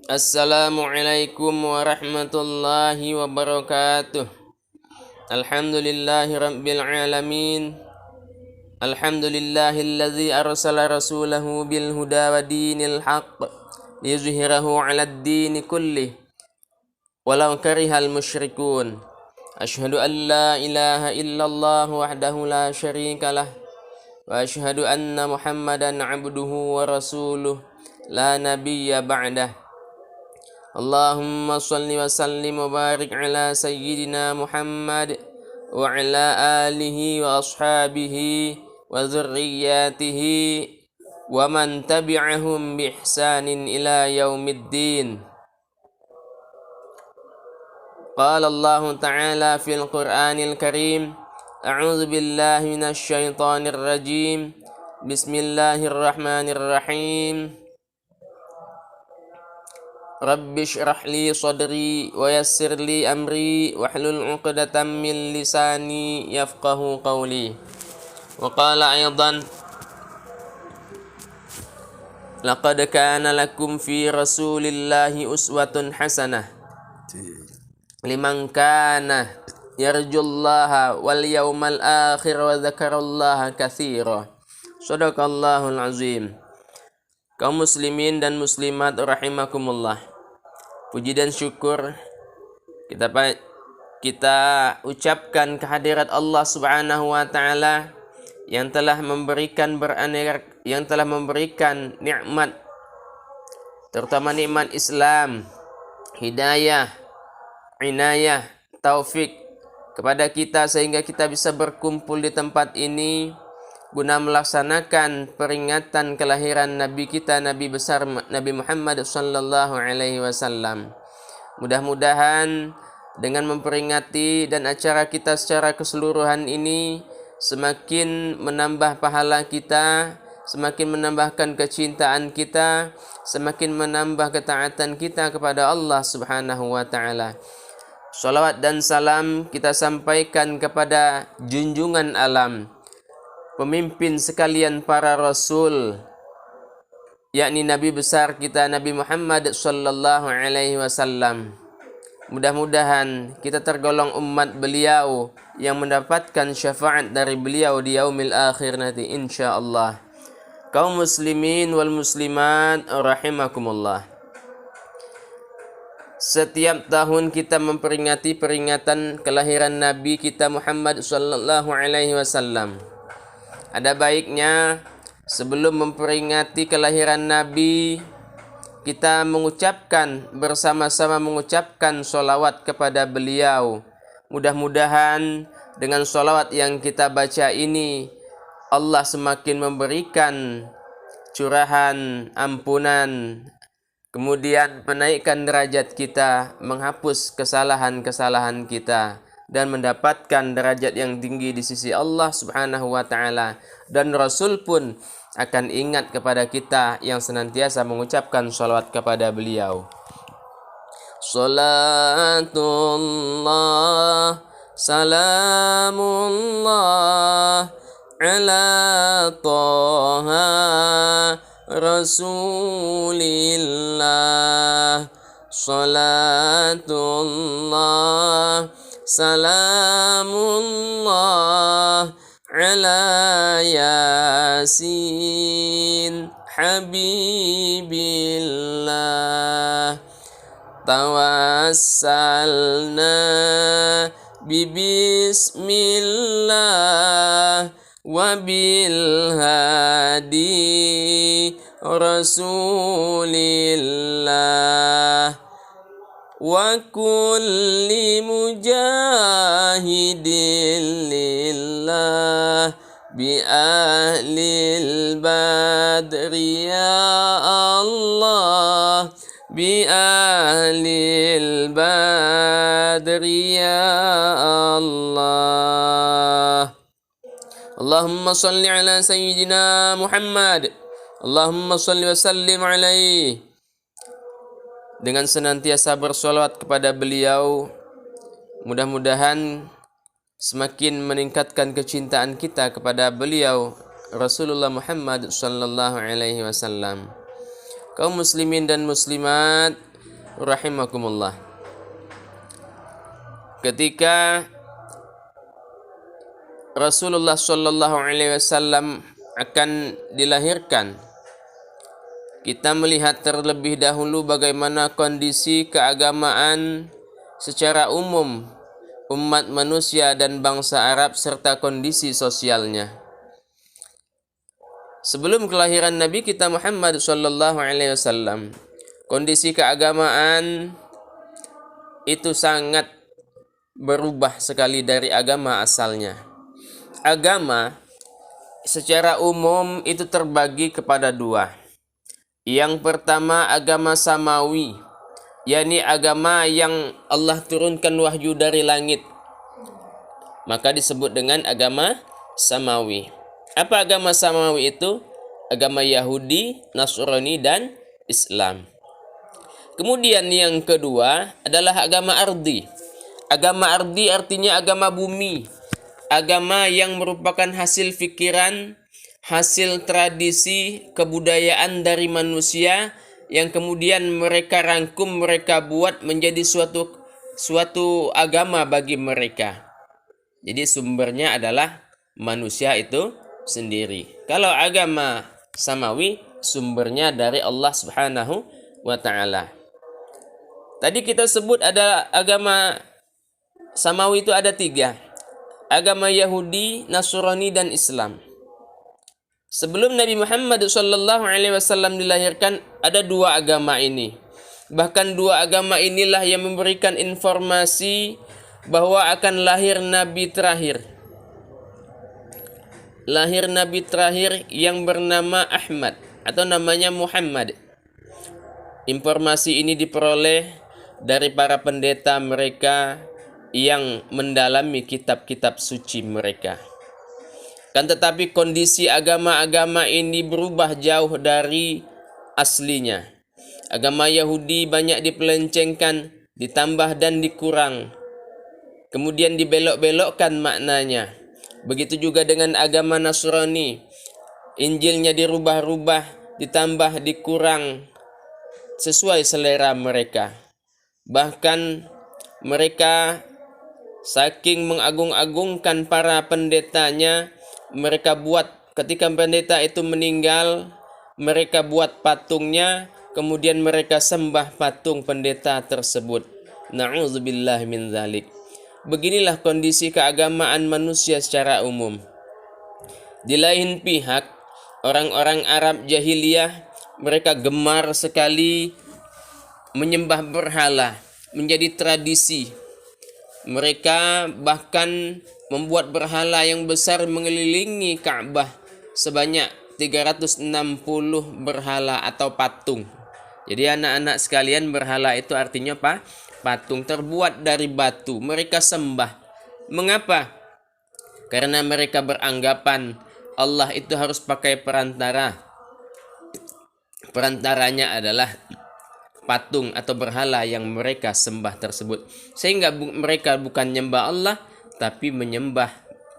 Assalamualaikum warahmatullahi wabarakatuh. Alhamdulillahi rabbil alamin. Alhamdulillahilladzi arsala rasulahu bil huda wa dinil haqq liyuzhirahu 'alad dini kullih walau karihal musyrikun. Asyhadu an la ilaha illallah wahdahu la syarikalah wa asyhadu anna Muhammadan 'abduhu wa rasuluh la nabiyya ba'dah. Allahumma salli wa sallim wa barik ala sayyidina Muhammad wa ala alihi wa ashabihi wa zurriyatihi wa man tabi'ahum bi ihsanin ila yaumiddin. Qala Allah Ta'ala fil Qur'anil Karim, a'udzu billahi minasy syaithanir rajim. Bismillahirrahmanirrahim. Rabbi syrah li sadri wa yassir li amri wahlul 'uqdatam min lisani yafqahu qawli. Wa qala aydan laqad kana lakum fi rasulillahi uswatun hasanah liman kana yarjullaha wal yawmal akhir wa dzakarallaha katsira. Shadaqallahul azim. Kaum muslimin dan muslimat rahimakumullah. Puji dan syukur kita ucapkan kehadirat Allah Subhanahu wa taala yang telah memberikan nikmat, terutama nikmat Islam, hidayah, inayah, taufik kepada kita sehingga kita bisa berkumpul di tempat ini guna melaksanakan peringatan kelahiran Nabi kita, Nabi besar Nabi Muhammad sallallahu alaihi wasallam. Mudah-mudahan dengan memperingati dan acara kita secara keseluruhan ini semakin menambah pahala kita, semakin menambahkan kecintaan kita, semakin menambah ketaatan kita kepada Allah Subhanahu wa taala. Salawat dan salam kita sampaikan kepada junjungan alam, pemimpin sekalian para rasul, yakni Nabi besar kita Nabi Muhammad sallallahu alaihi wasallam. Mudah-mudahan kita tergolong umat beliau yang mendapatkan syafaat dari beliau di yaumil akhir nanti insyaallah. Kaum muslimin wal muslimat rahimakumullah. Setiap tahun kita memperingati peringatan kelahiran Nabi kita Muhammad sallallahu alaihi wasallam. Ada baiknya sebelum memperingati kelahiran Nabi, kita bersama-sama mengucapkan sholawat kepada beliau. Mudah-mudahan dengan sholawat yang kita baca ini, Allah semakin memberikan curahan, ampunan, kemudian menaikkan derajat kita, menghapus kesalahan-kesalahan kita, dan mendapatkan derajat yang tinggi di sisi Allah Subhanahu wa taala. Dan Rasul pun akan ingat kepada kita yang senantiasa mengucapkan salawat kepada beliau. Salatullah salamullah ala Taha Rasulillah. Salatullah salamullah ala Yasin Habibillah. Tawassalna bismillah wa bil hadi Rasulillah wa kulli mujahidin lillah bi ahlil badri ya Allah, bi ahlil badri ya Allah. Allahumma salli ala sayyidina Muhammad, Allahumma salli wa sallim alaihi. Dengan senantiasa bersolawat kepada beliau, mudah-mudahan semakin meningkatkan kecintaan kita kepada beliau Rasulullah Muhammad sallallahu alaihi wasallam. Kaum muslimin dan muslimat rahimakumullah. Ketika Rasulullah Shallallahu Alaihi Wasallam akan dilahirkan, kita melihat terlebih dahulu bagaimana kondisi keagamaan secara umum umat manusia dan bangsa Arab serta kondisi sosialnya. Sebelum kelahiran Nabi kita Muhammad Shallallahu Alaihi Wasallam, kondisi keagamaan itu sangat berubah sekali dari agama asalnya. Agama secara umum itu terbagi kepada dua. Yang pertama agama samawi, yakni agama yang Allah turunkan wahyu dari langit, maka disebut dengan agama samawi. Apa agama samawi itu? Agama Yahudi, Nasrani, dan Islam. Kemudian yang kedua adalah agama ardi. Agama ardi artinya agama bumi, agama yang merupakan hasil pikiran, hasil tradisi, kebudayaan dari manusia yang kemudian mereka rangkum, mereka buat menjadi suatu agama bagi mereka. Jadi sumbernya adalah manusia itu sendiri. Kalau agama samawi sumbernya dari Allah Subhanahu wa taala. Tadi kita sebut ada agama samawi itu ada 3. Agama Yahudi, Nasrani, dan Islam. Sebelum Nabi Muhammad Shallallahu Alaihi Wasallam dilahirkan, ada 2 agama ini. Bahkan 2 agama inilah yang memberikan informasi bahwa akan lahir Nabi terakhir. Lahir Nabi terakhir yang bernama Ahmad atau namanya Muhammad. Informasi ini diperoleh dari para pendeta mereka yang mendalami kitab-kitab suci mereka. Kan tetapi kondisi agama-agama ini berubah jauh dari aslinya. Agama Yahudi banyak dipelencengkan, ditambah dan dikurang. Kemudian dibelok-belokkan maknanya. Begitu juga dengan agama Nasrani. Injilnya dirubah-rubah, ditambah, dikurang sesuai selera mereka. Bahkan mereka saking mengagung-agungkan para pendetanya, mereka buat ketika pendeta itu meninggal, mereka buat patungnya, kemudian mereka sembah patung pendeta tersebut. Na'udzubillah min dzalik. Beginilah kondisi keagamaan manusia secara umum. Di lain pihak, orang-orang Arab jahiliyah, mereka gemar sekali menyembah berhala, menjadi tradisi. Mereka bahkan membuat berhala yang besar mengelilingi Ka'bah sebanyak 360 berhala atau patung. Jadi anak-anak sekalian, berhala itu artinya apa? Patung terbuat dari batu. Mereka sembah. Mengapa? Karena mereka beranggapan Allah itu harus pakai perantara. Perantaranya adalah patung atau berhala yang mereka sembah tersebut. Sehingga mereka bukan menyembah Allah, tapi menyembah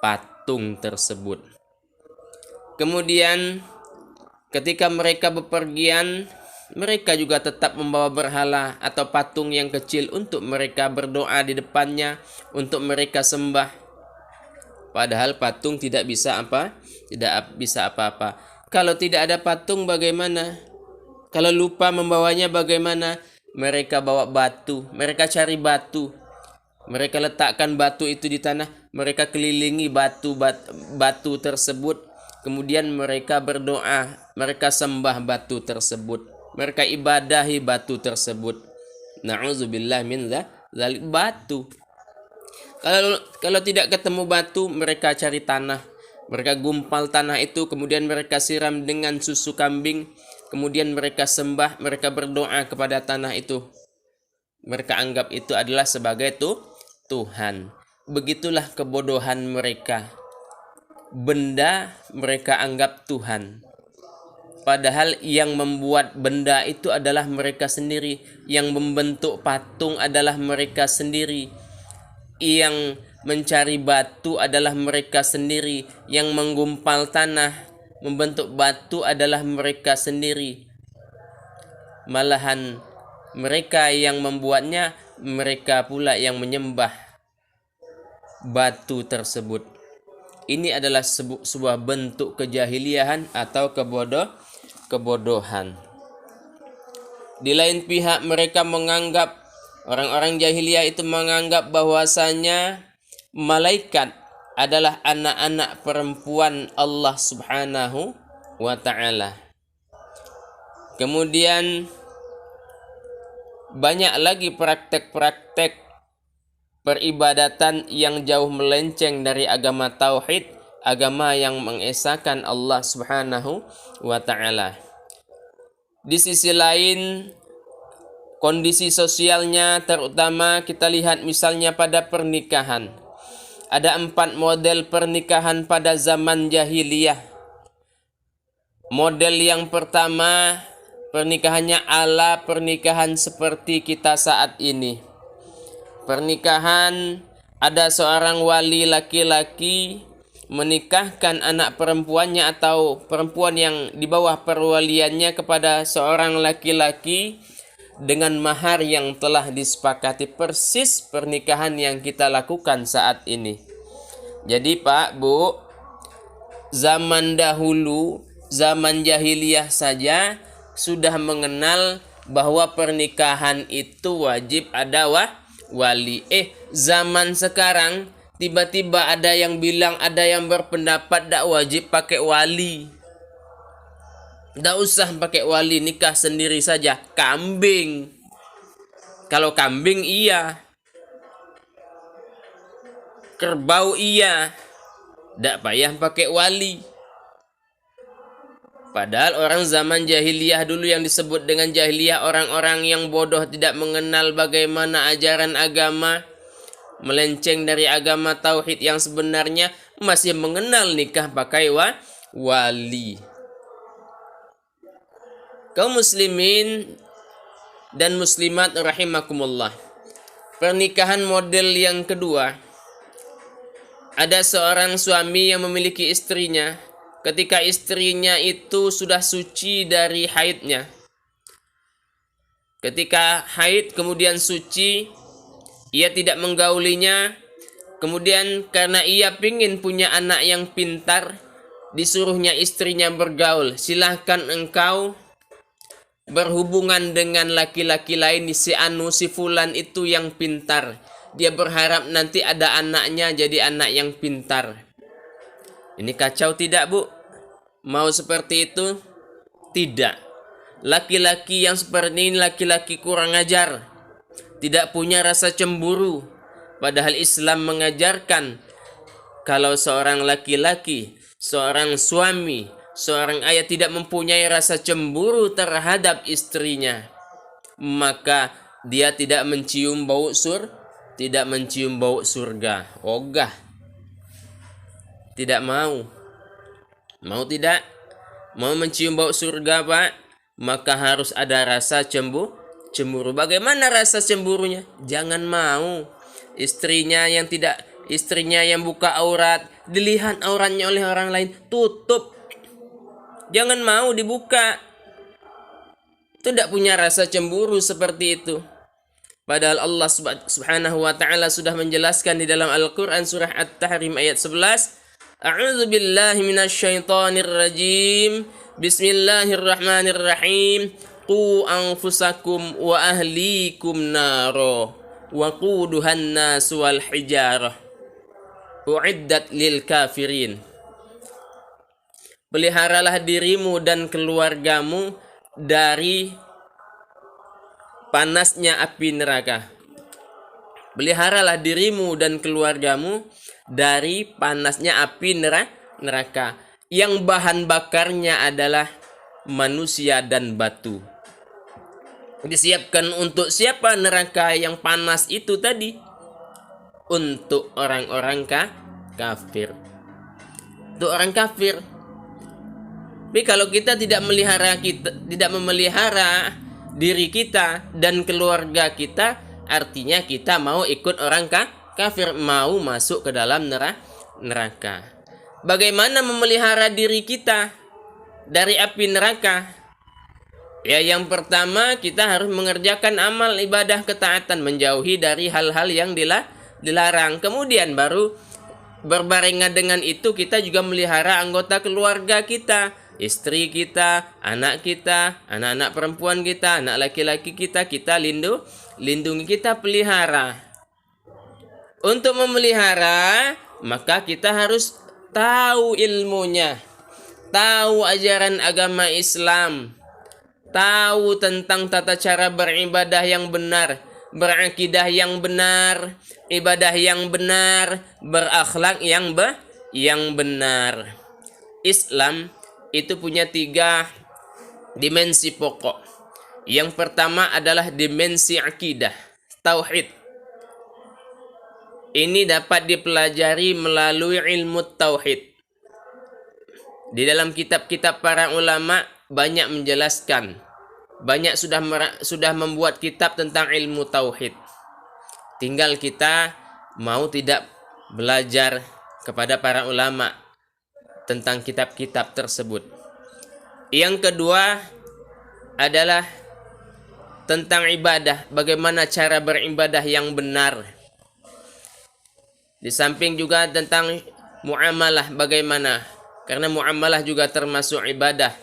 patung tersebut. Kemudian ketika mereka bepergian, mereka juga tetap membawa berhala atau patung yang kecil untuk mereka berdoa di depannya, untuk mereka sembah. Padahal patung tidak bisa apa? Tidak bisa apa-apa. Kalau tidak ada patung bagaimana? Kalau lupa membawanya bagaimana? Mereka bawa batu, mereka cari batu. Mereka letakkan batu itu di tanah, mereka kelilingi batu tersebut. Kemudian mereka berdoa, mereka sembah batu tersebut. Mereka ibadahi batu tersebut. Na'udzubillah min dzalik, batu. Kalau tidak ketemu batu, mereka cari tanah. Mereka gumpal tanah itu, kemudian mereka siram dengan susu kambing. Kemudian mereka sembah, mereka berdoa kepada tanah itu. Mereka anggap itu adalah sebagai Tuhan. Begitulah kebodohan mereka. Benda mereka anggap Tuhan. Padahal yang membuat benda itu adalah mereka sendiri. Yang membentuk patung adalah mereka sendiri. Yang mencari batu adalah mereka sendiri. Yang menggumpal tanah, membentuk batu adalah mereka sendiri. Malahan Mereka yang membuatnya, mereka pula yang menyembah batu tersebut. Ini adalah sebuah bentuk kejahiliahan atau kebodohan. Di lain pihak mereka menganggap, orang-orang jahiliyah itu menganggap bahwasanya malaikat adalah anak-anak perempuan Allah Subhanahu wa ta'ala. Kemudian banyak lagi praktek-praktek peribadatan yang jauh melenceng dari agama tauhid, agama yang mengesahkan Allah Subhanahu wa ta'ala. Di sisi lain, kondisi sosialnya terutama kita lihat misalnya pada pernikahan. Ada 4 model pernikahan pada zaman jahiliyah. Model yang pertama, pernikahannya ala pernikahan seperti kita saat ini. Pernikahan, ada seorang wali laki-laki menikahkan anak perempuannya atau perempuan yang di bawah perwaliannya kepada seorang laki-laki dengan mahar yang telah disepakati, persis pernikahan yang kita lakukan saat ini. Jadi Pak, Bu, zaman dahulu, zaman jahiliyah saja sudah mengenal bahwa pernikahan itu wajib ada wali. Zaman sekarang tiba-tiba ada yang bilang, ada yang berpendapat tak wajib pakai wali. Tak usah pakai wali, nikah sendiri saja. Kambing. Kalau kambing iya. Kerbau iya. Tak payah pakai wali. Padahal orang zaman jahiliyah dulu yang disebut dengan jahiliyah, orang-orang yang bodoh, tidak mengenal bagaimana ajaran agama, melenceng dari agama tauhid yang sebenarnya, masih mengenal nikah pakai wali. Kaum muslimin dan muslimat rahimakumullah. Pernikahan model yang kedua. Ada seorang suami yang memiliki istrinya. Ketika istrinya itu sudah suci dari haidnya. Ketika haid kemudian suci, ia tidak menggaulinya. Kemudian karena ia ingin punya anak yang pintar, disuruhnya istrinya bergaul. Silahkan engkau berhubungan dengan laki-laki lain, si anu si fulan itu yang pintar. Dia berharap nanti ada anaknya jadi anak yang pintar. Ini kacau tidak, Bu? Mau seperti itu? Tidak. Laki-laki yang seperti ini laki-laki kurang ajar, tidak punya rasa cemburu. Padahal Islam mengajarkan kalau seorang laki-laki, seorang suami, seorang ayah tidak mempunyai rasa cemburu terhadap istrinya, maka dia tidak mencium bau surga. Ogah. Tidak mau. Mau tidak? Mau mencium bau surga, Pak? Maka harus ada rasa cemburu. Bagaimana rasa cemburunya? Jangan mau istrinya yang buka aurat, dilihat auratnya oleh orang lain, tutup. Jangan mau dibuka. Itu tidak punya rasa cemburu seperti itu. Padahal Allah Subhanahu wa ta'ala sudah menjelaskan di dalam Al-Quran surah At-Tahrim ayat 11. A'udzu billahi minasyaitonir rajim. Bismillahirrahmanirrahim. Qu anfusakum wa ahlikum naro wa quduhan nas wal hijarah. Uiddat lil kafirin. Peliharalah dirimu dan keluargamu dari panasnya api neraka. Peliharalah dirimu dan keluargamu dari panasnya api neraka. Yang bahan bakarnya adalah manusia dan batu. Disiapkan untuk siapa neraka yang panas itu tadi? Untuk orang-orang kafir. Untuk orang kafir. Tapi kalau kita tidak memelihara diri kita dan keluarga kita, artinya kita mau ikut orang kafir, mau masuk ke dalam neraka. Bagaimana memelihara diri kita dari api neraka? Ya, yang pertama kita harus mengerjakan amal ibadah ketaatan, menjauhi dari hal-hal yang dilarang. Kemudian baru berbarengan dengan itu kita juga melihara anggota keluarga kita, istri kita, anak-anak perempuan kita, anak laki-laki kita lindungi, kita pelihara. Untuk memelihara, maka kita harus tahu ilmunya, tahu ajaran agama Islam, tahu tentang tata cara beribadah yang benar, berakidah yang benar, ibadah yang benar, berakhlak yang benar. Islam itu punya 3 dimensi pokok. Yang pertama adalah dimensi akidah, tauhid. Ini dapat dipelajari melalui ilmu tauhid. Di dalam kitab-kitab para ulama banyak menjelaskan, banyak sudah membuat kitab tentang ilmu tauhid. Tinggal kita mau tidak belajar kepada para ulama tentang kitab-kitab tersebut. Yang kedua adalah tentang ibadah, bagaimana cara beribadah yang benar. Di samping juga tentang muamalah bagaimana, karena muamalah juga termasuk ibadah.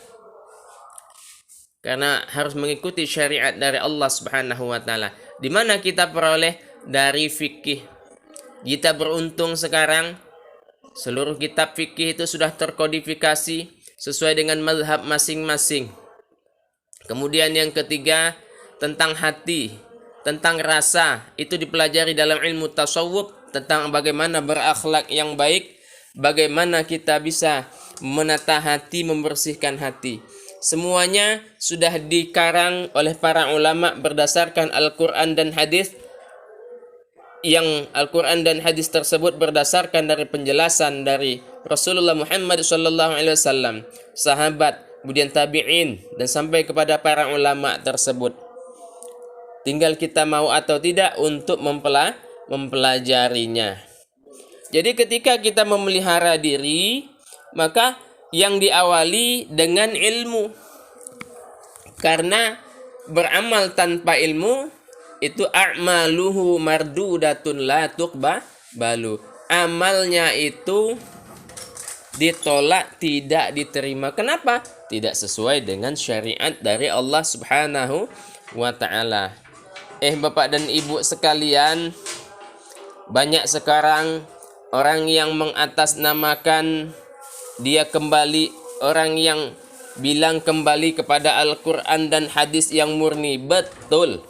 Karena harus mengikuti syariat dari Allah Subhanahu wa taala. Di mana kita peroleh dari fikih. Kita beruntung sekarang seluruh kitab fikih itu sudah terkodifikasi sesuai dengan mazhab masing-masing. Kemudian yang ketiga tentang hati, tentang rasa, itu dipelajari dalam ilmu tasawuf, tentang bagaimana berakhlak yang baik, bagaimana kita bisa menata hati, membersihkan hati. Semuanya sudah dikarang oleh para ulama berdasarkan Al-Quran dan hadis, yang Al-Quran dan hadis tersebut berdasarkan dari penjelasan dari Rasulullah Muhammad SAW, sahabat, kemudian tabi'in, dan sampai kepada para ulama tersebut. Tinggal kita mau atau tidak untuk mempelajarinya. Jadi ketika kita memelihara diri, maka yang diawali dengan ilmu. Karena beramal tanpa ilmu itu a'maluhu mardudatun la tuqbalu. Amalnya itu ditolak, tidak diterima. Kenapa? Tidak sesuai dengan syariat dari Allah Subhanahu wa taala. Bapak dan Ibu sekalian, banyak sekarang orang yang mengatasnamakan dia kembali, orang yang bilang kembali kepada Al-Quran dan hadis yang murni. Betul.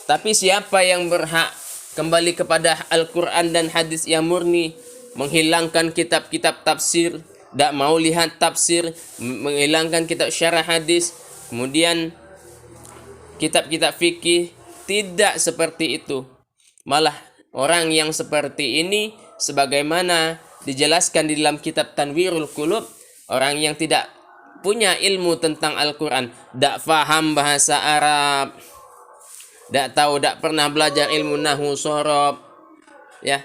Tapi siapa yang berhak kembali kepada Al-Quran dan hadis yang murni? Menghilangkan kitab-kitab tafsir, tidak mau lihat tafsir, menghilangkan kitab syarah hadis, kemudian kitab-kitab fikih. Tidak seperti itu. Malah orang yang seperti ini, sebagaimana dijelaskan di dalam kitab Tanwirul Qulub, orang yang tidak punya ilmu tentang Al-Quran, tidak faham bahasa Arab, tidak tahu, tidak pernah belajar ilmu nahwu shorob, ya,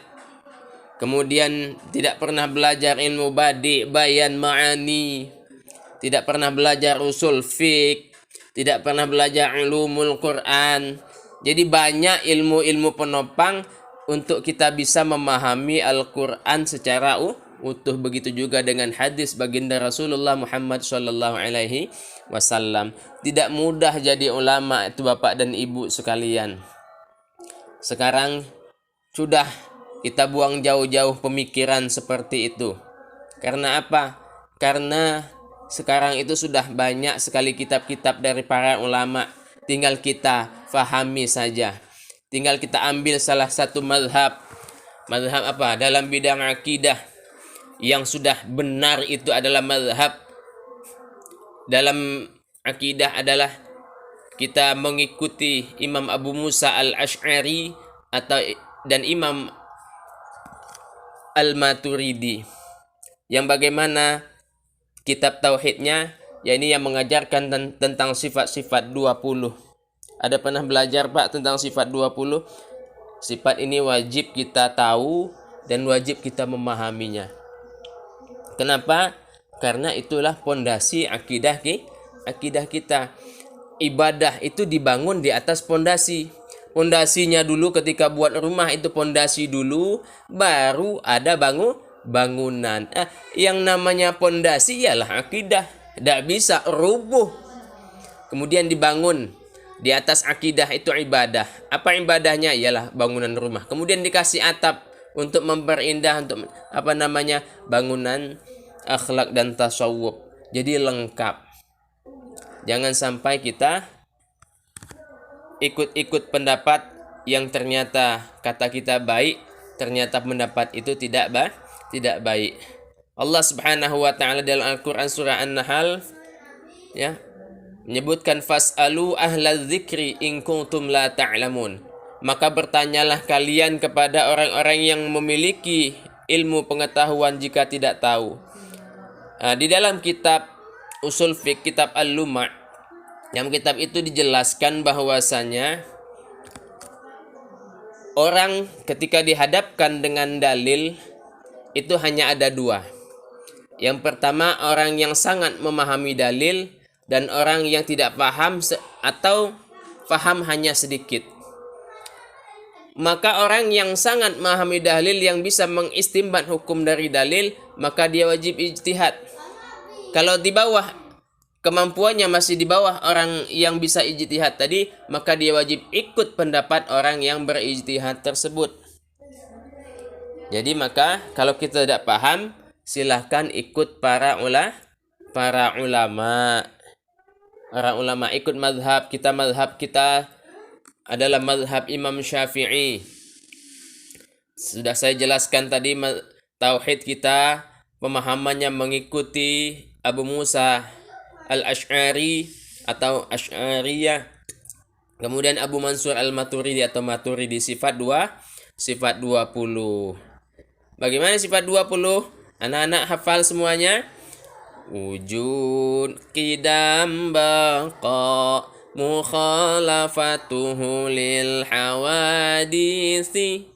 kemudian tidak pernah belajar ilmu badi, bayan, ma'ani, tidak pernah belajar usul fiqh, tidak pernah belajar ulumul Quran. Jadi banyak ilmu-ilmu penopang untuk kita bisa memahami Al-Quran secara utuh. Begitu juga dengan hadis baginda Rasulullah Muhammad SAW. Tidak mudah jadi ulama itu Bapak dan Ibu sekalian. Sekarang sudah kita buang jauh-jauh pemikiran seperti itu. Karena apa? Karena sekarang itu sudah banyak sekali kitab-kitab dari para ulama. Tinggal kita fahami saja. Tinggal kita ambil salah satu mazhab. Mazhab apa? Dalam bidang akidah yang sudah benar itu adalah mazhab. Dalam akidah adalah kita mengikuti Imam Abu Musa al-Ash'ari dan Imam al-Maturidi. Yang bagaimana kitab tauhidnya, ya ini yang mengajarkan tentang sifat-sifat 20. Ada pernah belajar Pak tentang sifat 20? Sifat ini wajib kita tahu dan wajib kita memahaminya. Kenapa? Karena itulah pondasi akidah akidah kita. Ibadah itu dibangun di atas pondasi. Pondasinya dulu ketika buat rumah itu pondasi dulu, baru ada bangunan. Yang namanya pondasi ialah akidah. Tidak bisa rubuh. Kemudian dibangun di atas akidah itu ibadah. Apa ibadahnya? Ialah bangunan rumah. Kemudian dikasih atap untuk memperindah, untuk bangunan akhlak dan tasawuf. Jadi lengkap. Jangan sampai kita ikut-ikut pendapat yang ternyata kata kita baik, ternyata pendapat itu tidak baik. Allah Subhanahu wa taala dalam Al-Qur'an surah An-Nahl ya menyebutkan fas'alu ahlal dzikri in kuntum la ta'lamun. Maka bertanyalah kalian kepada orang-orang yang memiliki ilmu pengetahuan jika tidak tahu. Di dalam kitab Usul Fiqh, kitab Al-Luma', yang kitab itu dijelaskan bahwasanya orang ketika dihadapkan dengan dalil itu hanya ada dua. Yang pertama, orang yang sangat memahami dalil dan orang yang tidak paham atau paham hanya sedikit. Maka orang yang sangat memahami dalil yang bisa mengistinbat hukum dari dalil, maka dia wajib ijtihad. Kalau di bawah kemampuannya masih di bawah orang yang bisa ijtihad tadi, maka dia wajib ikut pendapat orang yang berijtihad tersebut. Jadi maka kalau kita tidak paham, silahkan ikut para ulama. Para ulama ikut mazhab kita adalah mazhab Imam Syafi'i. Sudah saya jelaskan tadi, tauhid kita pemahamannya mengikuti Abu Musa Al-Asy'ari atau Asy'ariyah. Kemudian Abu Mansur Al-Maturidi atau Maturidi sifat 20. Bagaimana sifat 20? Anak-anak hafal semuanya? Wujud, qidam, baqa, mukhalafatuhu lil hawadisi,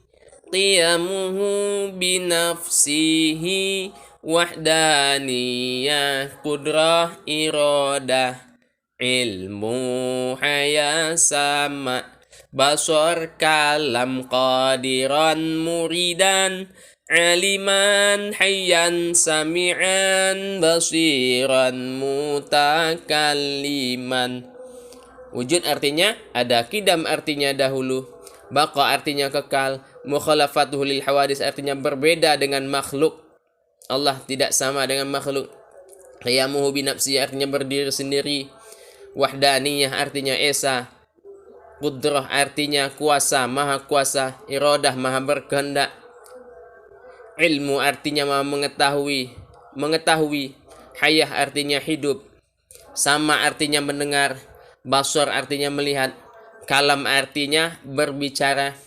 qiyamuhu binafsihi, wahdaniyah, qudrah, iradah, ilmu, haya, sama, basar, kalam, qadiran, muridan, aliman, hayyan, sami'an, basiran, mutakalliman. Wujud artinya ada, qidam artinya dahulu, baqa artinya kekal, mukhalafatuhu lil hawadis artinya berbeda dengan makhluk. Allah tidak sama dengan makhluk. Qiyamuhu binafsi artinya berdiri sendiri. Wahdaniyah artinya esa. Qudrah artinya kuasa, maha kuasa. Iradah maha berkehendak. Ilmu artinya maha mengetahui. Hayah artinya hidup. Sama artinya mendengar. Basar artinya melihat. Kalam artinya berbicara.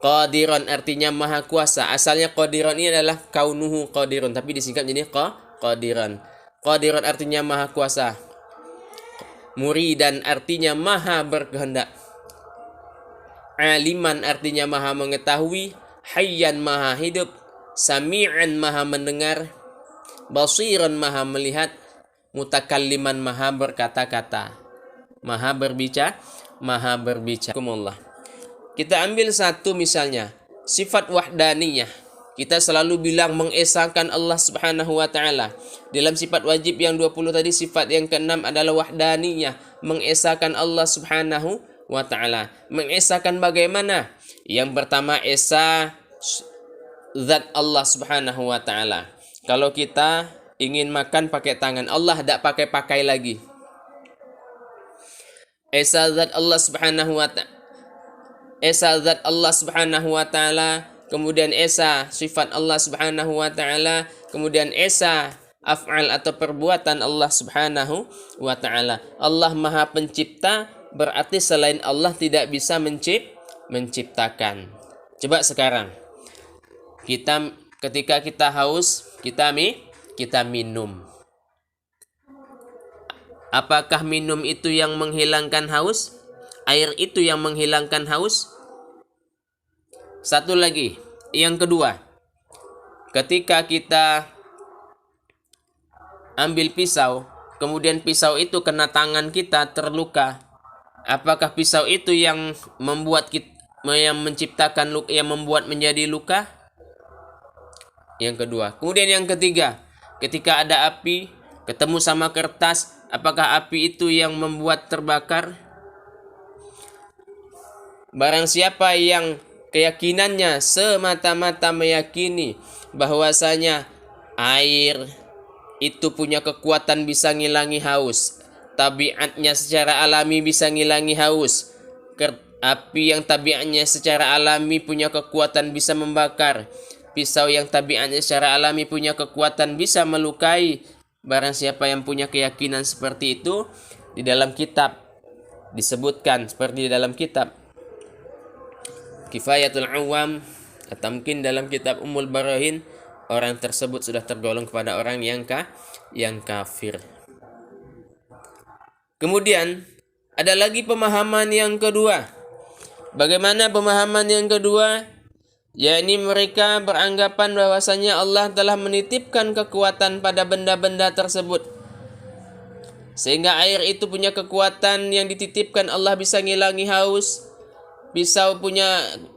Qadiran artinya maha kuasa. Asalnya qadiran ini adalah kaunuhu qadirun, tapi disingkat jadi qadiran. Qadiran artinya maha kuasa. Muridan artinya maha berkehendak. Aliman artinya maha mengetahui. Hayyan maha hidup. Sami'an maha mendengar. Basiran maha melihat. Mutakalliman maha berkata-kata. Maha berbicara. Kita ambil satu misalnya, sifat wahdaniyah. Kita selalu bilang mengesahkan Allah Subhanahu wa taala. Dalam sifat wajib yang 20 tadi, sifat yang ke-6 adalah wahdaniyah, mengesahkan Allah Subhanahu wa taala. Mengesahkan bagaimana? Yang pertama, esa zat Allah Subhanahu wa taala. Kalau kita ingin makan pakai tangan, Allah tidak pakai lagi. Esa zat Allah Subhanahu wa ta'ala. Esa zat Allah Subhanahu wa ta'ala, kemudian esa sifat Allah Subhanahu wa ta'ala, kemudian esa af'al atau perbuatan Allah Subhanahu wa ta'ala. Allah Maha Pencipta, berarti selain Allah tidak bisa menciptakan. Coba sekarang ketika kita haus, kita minum. Apakah minum itu yang menghilangkan haus? Air itu yang menghilangkan haus? Satu lagi, yang kedua, ketika kita ambil pisau, kemudian pisau itu kena tangan kita terluka, apakah pisau itu yang membuat kita, yang menciptakan luka, yang membuat menjadi luka? Yang kedua. Kemudian yang ketiga, ketika ada api ketemu sama kertas, apakah api itu yang membuat terbakar? Barang siapa yang keyakinannya semata-mata meyakini bahwasanya air itu punya kekuatan bisa ngilangi haus, tabiatnya secara alami bisa ngilangi haus, api yang tabiatnya secara alami punya kekuatan bisa membakar, pisau yang tabiatnya secara alami punya kekuatan bisa melukai. Barang siapa yang punya keyakinan seperti itu, di dalam kitab disebutkan, seperti di dalam kitab Kifayatul Awam atau mungkin dalam kitab Ummul Barahin, orang tersebut sudah tergolong kepada orang yang kafir. Kemudian ada lagi pemahaman yang kedua. Bagaimana pemahaman yang kedua? Yakni mereka beranggapan bahwasanya Allah telah menitipkan kekuatan pada benda-benda tersebut, sehingga air itu punya kekuatan yang dititipkan Allah bisa ngilangi haus. Pisau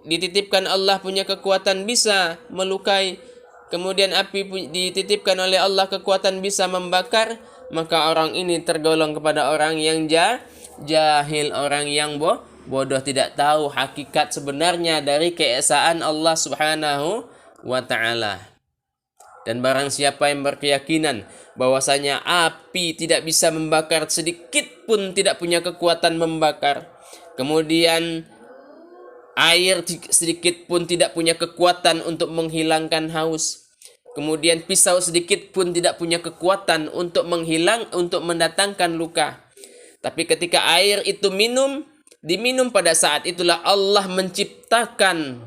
dititipkan Allah punya kekuatan bisa melukai. Kemudian api dititipkan oleh Allah kekuatan bisa membakar. Maka orang ini tergolong kepada orang yang jahil, orang yang bodoh, tidak tahu hakikat sebenarnya dari keesaan Allah Subhanahu wa ta'ala. Dan barang siapa yang berkeyakinan bahwasanya api tidak bisa membakar, sedikit pun tidak punya kekuatan membakar, kemudian air sedikit pun tidak punya kekuatan untuk menghilangkan haus, kemudian pisau sedikit pun tidak punya kekuatan untuk mendatangkan luka. Tapi ketika air itu diminum pada saat itulah Allah menciptakan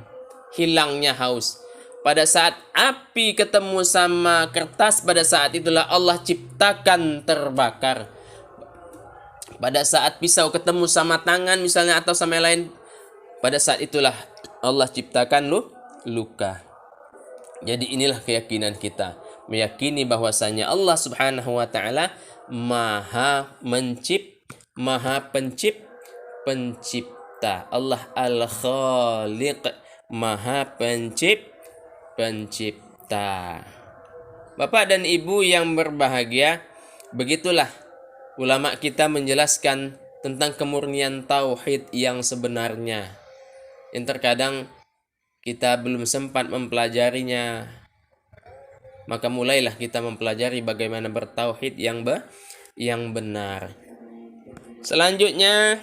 hilangnya haus. Pada saat api ketemu sama kertas, pada saat itulah Allah ciptakan terbakar. Pada saat pisau ketemu sama tangan misalnya atau sama lain, pada saat itulah Allah ciptakan luka. Jadi inilah keyakinan kita, meyakini bahwasanya Allah Subhanahu wa ta'ala maha pencipta. Allah Al-Khaliq, maha pencipta. Bapak dan Ibu yang berbahagia, begitulah ulama kita menjelaskan tentang kemurnian tauhid yang sebenarnya, yang terkadang kita belum sempat mempelajarinya. Maka mulailah kita mempelajari bagaimana bertauhid yang benar. Selanjutnya,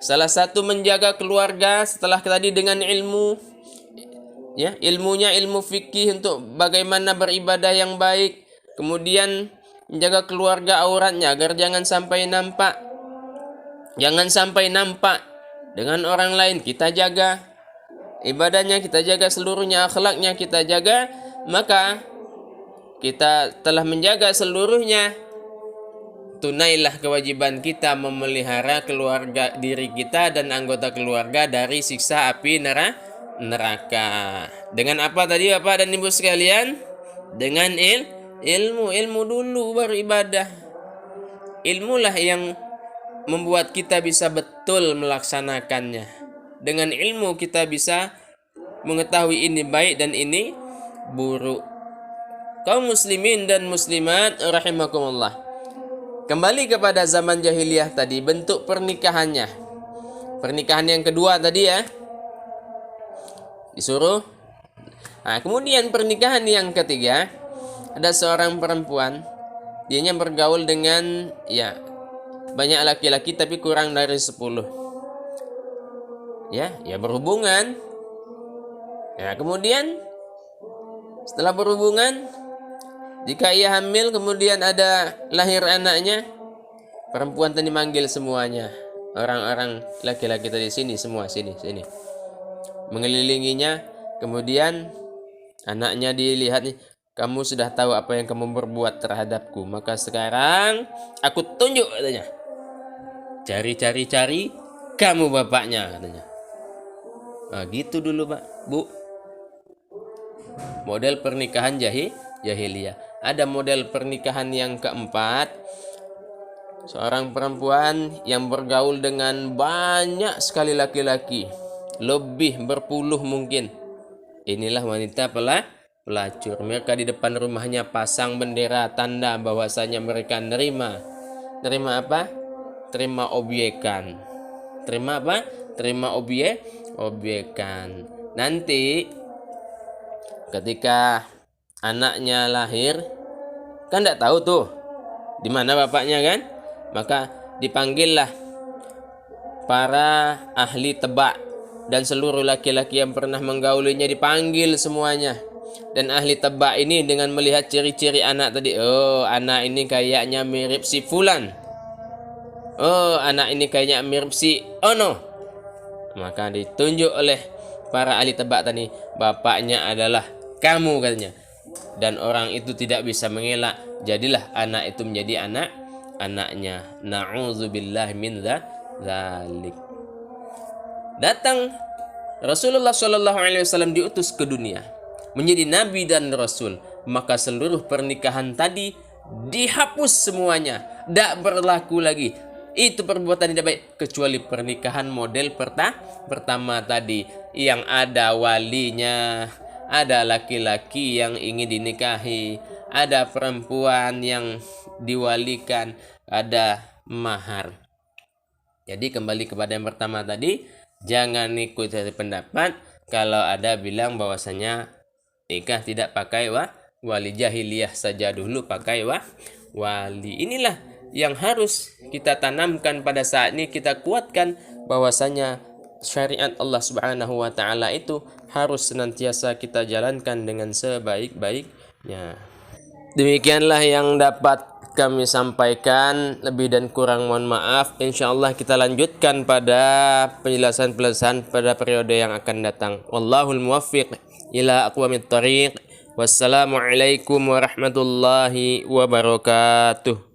salah satu menjaga keluarga setelah tadi dengan ilmu, ya, ilmunya ilmu fikih untuk bagaimana beribadah yang baik. Kemudian menjaga keluarga auratnya agar jangan sampai nampak dengan orang lain. Kita jaga ibadahnya, kita jaga seluruhnya, akhlaknya kita jaga. Maka kita telah menjaga seluruhnya. Tunailah kewajiban kita memelihara keluarga diri kita dan anggota keluarga dari siksa api neraka. Dengan apa tadi Bapak dan Ibu sekalian? Dengan ilmu dulu baru ibadah. Ilmulah yang membuat kita bisa betul melaksanakannya. Dengan ilmu kita bisa mengetahui ini baik dan ini buruk. Kaum muslimin dan muslimat rahimakumullah. Kembali kepada zaman jahiliyah tadi, bentuk pernikahannya. Pernikahan yang kedua tadi ya, disuruh. Nah, kemudian pernikahan yang ketiga, ada seorang perempuan, dianya bergaul dengan banyak laki-laki tapi kurang dari 10. Ya berhubungan. Ya, kemudian setelah berhubungan, jika ia hamil kemudian ada lahir anaknya, perempuan tadi manggil semuanya. Orang-orang laki-laki tadi, sini semua, sini. Mengelilinginya, kemudian anaknya dilihat nih, kamu sudah tahu apa yang kamu berbuat terhadapku, maka sekarang aku tunjuk katanya. Cari, kamu bapaknya katanya. Nah, gitu dulu Pak, Bu. Model pernikahan jahiliyah. Ada model pernikahan yang keempat, seorang perempuan yang bergaul dengan banyak sekali laki-laki, lebih berpuluh mungkin. Inilah wanita pelacur. Mereka di depan rumahnya pasang bendera tanda bahwasanya mereka nerima apa? Terima obyekan. Terima apa? Terima obyekan. Nanti ketika anaknya lahir, kan tidak tahu tuh di mana bapaknya kan, maka dipanggillah para ahli tebak dan seluruh laki-laki yang pernah menggaulinya dipanggil semuanya. Dan ahli tebak ini dengan melihat ciri-ciri anak tadi, oh anak ini kayaknya mirip si fulan, oh anak ini kayaknya mirip si ono, maka ditunjuk oleh para ahli tebak tadi, bapaknya adalah kamu katanya. Dan orang itu tidak bisa mengelak, jadilah anak itu menjadi anaknya. Na'udzubillah min dzalik. Datang Rasulullah Shallallahu Alaihi Wasallam diutus ke dunia menjadi nabi dan rasul, maka seluruh pernikahan tadi dihapus semuanya, tidak berlaku lagi. Itu perbuatan tidak baik, kecuali pernikahan model pertama tadi, yang ada walinya, ada laki-laki yang ingin dinikahi, ada perempuan yang diwalikan, ada mahar. Jadi kembali kepada yang pertama tadi, jangan ikut dari pendapat kalau ada bilang bahwasanya nikah tidak pakai wali, jahiliyah saja dulu pakai wali. Inilah yang harus kita tanamkan pada saat ini, kita kuatkan bahwasanya syariat Allah Subhanahu wa taala itu harus senantiasa kita jalankan dengan sebaik-baiknya. Demikianlah yang dapat kami sampaikan, lebih dan kurang mohon maaf. Insyaallah kita lanjutkan pada penjelasan-penjelasan pada periode yang akan datang. Wallahul muwaffiq ila aqwamit thariq. Wassalamualaikum warahmatullahi wabarakatuh.